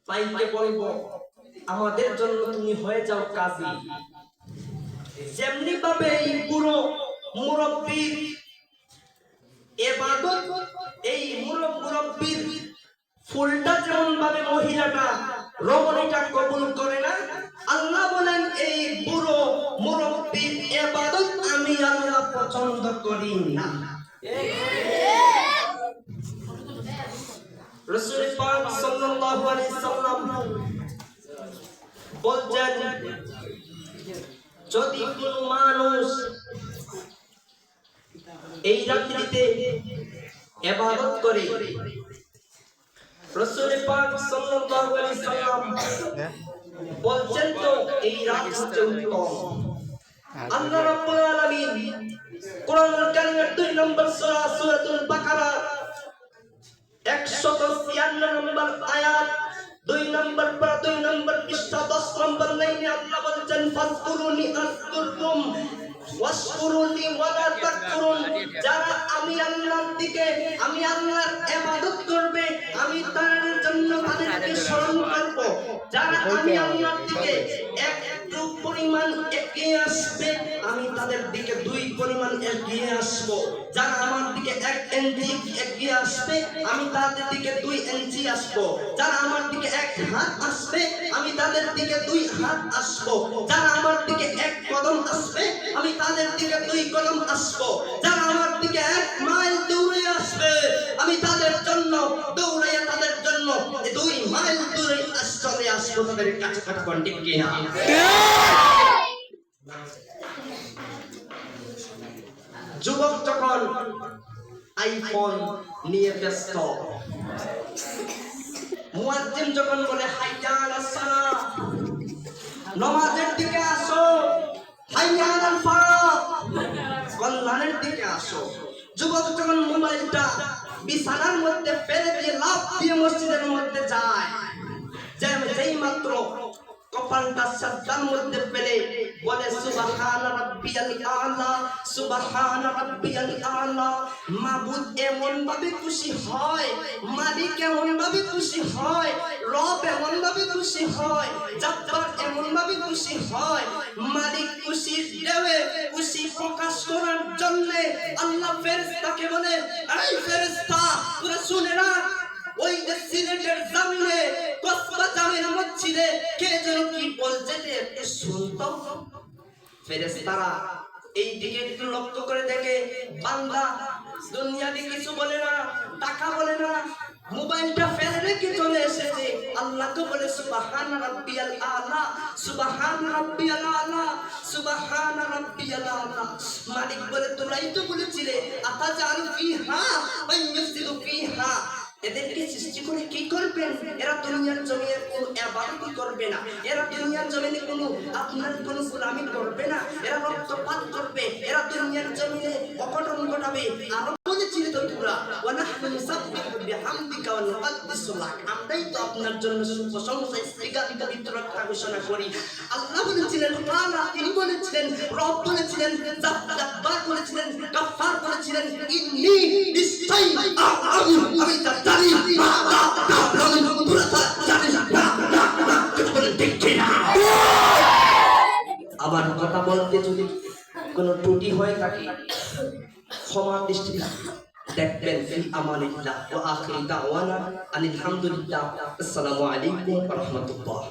তাইকে বলবো আমাদের জন্য তুমি হয়ে যাও কাজী। যেমনি ভাবে এই পুরো মুরব্বির ইবাদত, এই মুরব্বির ফুলটা যেমন ভাবে মহিলাটা রমণীটা কবুল করে না, আল্লাহ বলেন এই পুরো মুরব্বির ইবাদত আমি আল্লাহ পছন্দ করি না। রাসূল পাক সাল্লাল্লাহু আলাইহি সাল্লাম বলছেন, যদি কোনো মানুষ এই রাত্রিতে ইবাদত করে, রাসূল পাক সাল্লাল্লাহু আলাইহি সাল্লাম বলছেন তো এই রাত হচ্ছে উত্তম। আল্লাহ রাব্বুল আলামিন কোরআনুল কারীমের 2 নম্বর সূরা সূরাতুল বাকারা 156 নম্বর আয়াত 2 নম্বর পৃষ্ঠা 10 নম্বর লাইনে আল্লাহ বলেছেন, ফাজকুরুনি আযকুরকুম ওয়াশকুরুনি ওয়ালা তাকফুরুন। যারা আমি আল্লাহর দিকে, আমি আল্লাহর ইবাদত করবে, আমি তার জন্য তাদেরকে স্মরণ করব। যারা আমি আল্লাহর দিকে একটু পরিমাণ এগিয়ে আসবে, আমি তাদের দিকে 2 পরিমাণ এগিয়ে আসব। যারা আমার দিকে 1 ইঞ্চি এগিয়ে আসবে, আমি তাদের দিকে 2 ইঞ্চি আসব। যারা আমার দিকে 1 হাত আসবে, আমি তাদের দিকে 2 হাত আসব। যারা আমার দিকে 1 কদম আসবে, আমি তাদের দিকে 2 কদম আসব। যারা আমার দিকে 1 মাইল দৌড়ে আসবে, আমি তাদের জন্য দৌড়াইয়া তাদের জন্য 2 মাইল দূরে চলে আসবো তাদের কাছে। ঠিক কিনা? যুবক যখন আইফোন নিয়ে ব্যস্ত, মুয়াজ্জিন যখন বলে হাইয়া আলাস সালাহ, নামাজের দিকে আসো, হাইয়া আলাল ফালাহ, কল্যাণের দিকে আসো, যুবক যখন মোবাইলটা বিছানার মধ্যে ফেলে দিয়ে লাফ দিয়ে মসজিদের মধ্যে যায়, যেই মাত্র কপালটা সাজদার মধ্যে ফেলে বলে সুবহান রাব্বিয়াল আলা, সুবহান রাব্বিয়াল আলা, মাবুদ এমন ভাবে খুশি হয়, মালিক এমন ভাবে খুশি হয়, রব এমন ভাবে খুশি হয়, জব্বার এমন ভাবে খুশি হয়, মালিক খুশি দেবে, খুশি প্রকাশ করার জন্য আল্লাহ ফেরেশতাকে বলে, এই ফেরেশতা তোরা শুনে রাখ, ওই যে সিলেটের জমিনে কসবা জামের মসজিদে কে যেন কি বলছে যে একটু শুনতো। ফেরেশতারা এই দিকে একটু লক্ষ্য করে দেখে, বান্দা দুনিয়াতে কিছু বলে না, টাকা বলে না, মোবাইলটা ফেলে রেখে চলে এসেছে, আল্লাহকে বলে সুবহান রাব্বিয়াল আলা, সুবহান রাব্বিয়াল আলা, সুবহান রাব্বিয়াল আলা। মালিক বলে তোরাই তো বলেছিলে আতাজালু ফিহা ওয়া ইউফসিদু ফিহা, এদেরকে সৃষ্টি করে কি করবেন? এরা দুনিয়ার জমিনে কোনো ইবাদত করবে না, এরা দুনিয়ার জমিনে কোনো আপনার কোনো গোলামি করবে না, এরা রক্তপাত করবে, এরা দুনিয়ার জমিনে অঘটন ঘটাবে। আর বলেছিল তো তোমরা ওয়া নাহনু নুসাব্বিহু বিহামদিকা ওয়া নুকদ্দিসু লাক, আমরাই তো আপনার জন্য প্রশংসা ইস্তিগফার পবিত্রতা ঘোষণা করি। আল্লাহ বলেছিলেন, আল্লাহ তিনি বলেছিলেন, রব বলেছিলেন, জব্বার বলেছিলেন, গফফার বলেছিলেন, ইন্নী নিশ্চয়ই আমি তা জানি না, আবার কথা বলতে যদি কোনো ত্রুটি হয়ে থাকে ক্ষমা দৃষ্টি দেখবেন। ফি আমানিল্লাহ ওয়া আখিরু দাওয়ানা আনিল হামদুলিল্লাহ। আসসালামু আলাইকুম ওয়া রাহমাতুল্লাহ।